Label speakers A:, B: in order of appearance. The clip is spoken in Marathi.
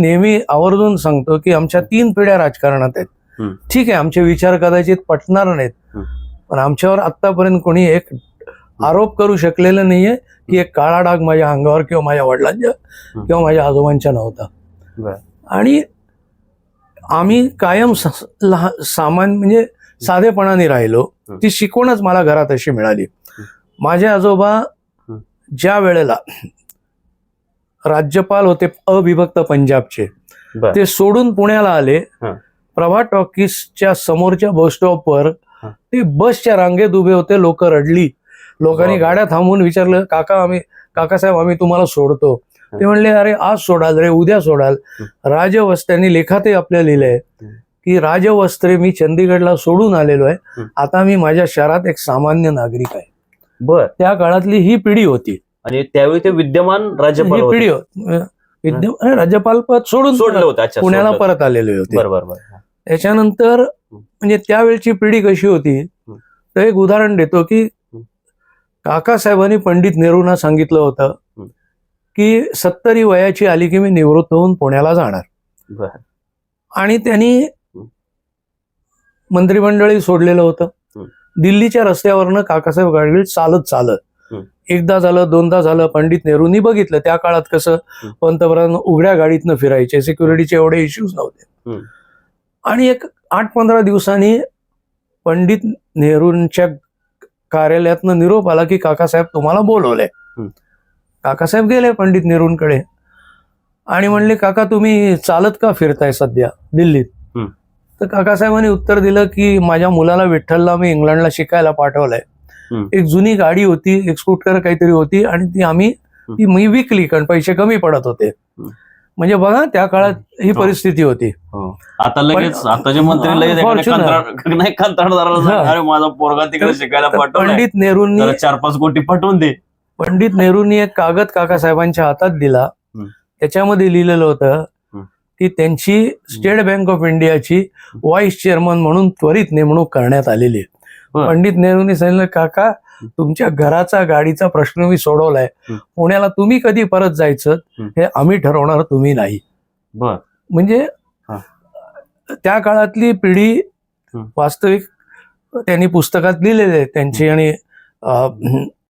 A: नेहमी आवर्जून सांगतो की आमच्या 3 पिढ्या राजकारणात आहेत. ठीक आहे, आमचे विचार कदाचित पटणार नाहीत, पण आमच्यावर आतापर्यंत कोणी एक आरोप करू शकलेलं नाहीये की एक काळा डाग माझ्या अंगावर किंवा माझ्या वडिलांच्या किंवा माझ्या आजोबांच्या नव्हता. आणि आम्ही कायम सामान्य म्हणजे साधेपणाने राहिलो. ती शिकवणच मला घरात अशी मिळाली. माझे आजोबा ज्या वेळेला राज्यपाल होते अविभक्त पंजाबचे, ते सोडून पुण्याला आले. प्रभात टॉकीजच्या समोरच्या बस स्टॉपवर ते बसच्या रांगेत उभे होते. लोक रडली. लोकांनी गाड्या थांबवून विचारलं, काकासाहेब आम्ही तुम्हाला सोडतो. ते म्हणले, अरे आज सोडाल रे, उद्या सोडाल. राजवस्त्यांनी लेखातही आपल्याला लिहिलंय की राजवस्त्रे मी चंदीगडला सोडून आलेलो आहे, आता मी माझ्या शहरात एक सामान्य नागरिक आहे.
B: बर,
A: त्या काळातली ही पिढी होती.
B: आणि त्यावेळी ते विद्यमान राज्यपाल
A: ही पिढी विद्यमान राज्यपाल पद सोडून
B: सोडलं होतं,
A: पुण्याला परत आलेले होते.
B: बरोबर.
A: त्याच्यानंतर म्हणजे त्यावेळची पिढी कशी होती, तर एक उदाहरण देतो की काकासाहेबांनी पंडित नेहरूंना सांगितलं होतं की 70 वयाची आली की मी निवृत्त होऊन पुण्याला जाणार. आणि त्यांनी मंत्रिमंडळी सोडलेलं होतं. दिल्लीच्या रस्त्यावरनं काकासाहेब गाडगीळ चालत एकदा झालं, दोनदा झालं. पंडित नेहरूंनी बघितलं, त्या काळात कसं पंतप्रधान उघड्या गाडीतनं फिरायचे, सिक्युरिटीचे एवढे इश्यूज नव्हते. आणि एक 8-15 दिवसांनी पंडित नेहरूंच्या कार्यालयातनं निरोप आला की काकासाहेब तुम्हाला बोलवलंय. काकासाहेब गेले पंडित नेहरूंकडे आणि म्हणले, काका तुम्ही चालत का फिरताय सध्या दिल्लीत? तर काकासाहेबांनी उत्तर दिलं की माझ्या मुलाला विठ्ठलला मी इंग्लंडला शिकायला पाठवलंय. एक जुनी गाडी होती, एक स्कूटर काहीतरी होती, आणि ती मी विकली कारण पैसे कमी पडत होते. म्हणजे बघा त्या काळात ही परिस्थिती होती.
B: आता लगेच आताचे मंत्री नाही कंत्राटदाराला माझा पोरगा तिकडे शिकायला पाठवला,
A: पंडित नेहरूंनी
B: 4-5 कोटी पाठवून दे.
A: पंडित नेहरूंनी एक कागद काकासाहेबांच्या हातात दिला. त्याच्यामध्ये लिहिलेलं होतं की त्यांची स्टेट बँक ऑफ इंडियाची व्हाईस चेअरमन म्हणून त्वरित नेमणूक करण्यात आलेली आहे. पंडित नेहरूंनी सांगितलं, काका तुमच्या घराचा गाडीचा प्रश्न मी सोडवलाय, पुण्याला तुम्ही कधी परत जायचं हे आम्ही ठरवणार, तुम्ही नाही. म्हणजे त्या काळातली पिढी वास्तविक त्यांनी पुस्तकात लिहिलेली आहे त्यांची. आणि